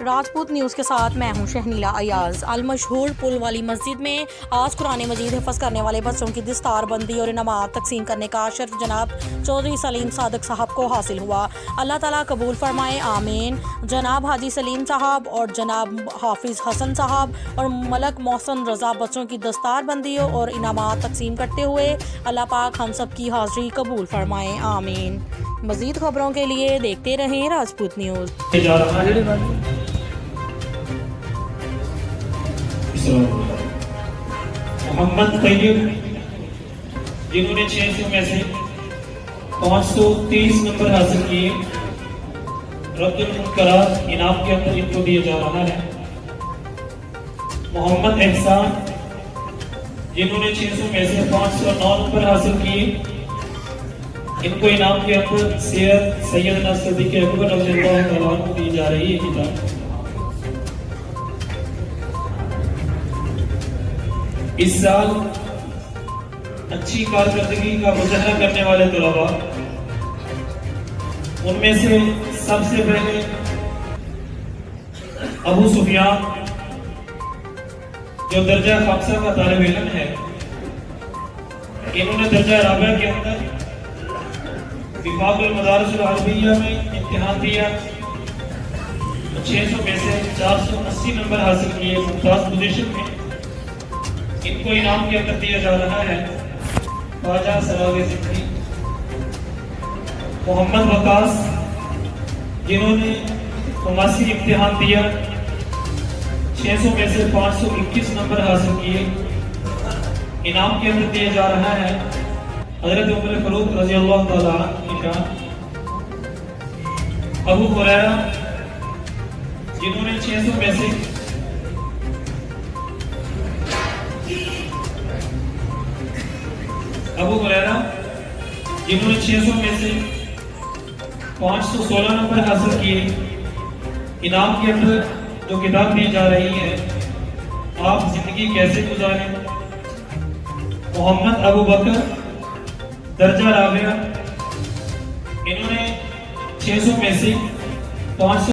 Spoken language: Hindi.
राजपूत न्यूज़ के साथ मैं हूं शहनीला अयाज। अल मशहूर पुल वाली मस्जिद में आज कुरान मजीद हिफ़्ज़ करने वाले बच्चों की दस्तार बंदी और इनामात तकसीम करने का शर्फ जनाब चौधरी सलीम सादक साहब को हासिल हुआ। अल्लाह ताला कबूल फरमाए, आमीन। जनाब हाजी सलीम साहब और जनाब हाफिज़ हसन साहब और मलक मोहसन रज़ा बच्चों की दस्तार बंदी और इनामात तकसीम करते हुए अल्लाह पाक हम सब की हाज़िरी कबूल फरमाए, आमीन। मज़ीद खबरों के लिए देखते रहें राजपूत न्यूज़। मोहम्मद तैयब जिन्होंने 600 में से 530 नंबर हासिल किए, रद्दुल मुनकरात इनाम के अंदर इनको दिया जा रहा है। मोहम्मद एहसान जिन्होंने 600 में से 509 नंबर हासिल किए, इनको इनाम के अंदर सैयदना सिद्दीक़ अकबर रज़ियल्लाहु तआला अन्हु दी जा रही है किताब। इस साल अच्छी कारकर्दगी का मुजाहरा करने वाले तलबा, उनमें से सबसे पहले अबू सुफियान जो दर्जा खामसा का तालिब इल्म है, इन्होंने दर्जा राबिया के अंदर विफाकुल मदारिस अल अरबिया में इम्तिहान दिया। 600 में से 480 नंबर हासिल किए, मुमताज पोजीशन में। इनको इनाम के अंदर दिया जा रहा है ख्वाजा सरागे सिद्दीकी। मोहम्मद वकास जिन्होंने 89 इम्तिहान दिया, 600 में से 521 नंबर हासिल किए, इनाम के अंदर दिया जा रहा है हजरत उमर फारूक रज़ियल्लाहु तआला अन्हु का। अबू हुरैरा जिन्होंने 600 में से अबू हुरैरा जिन्होंने 600 में से 516 नंबर हासिल किए, इनाम के अंदर जो किताब दी जा रही है आप जिंदगी कैसे गुजारें। मोहम्मद अबू बकर दर्जा राबिया, इन्होंने 600 में से 500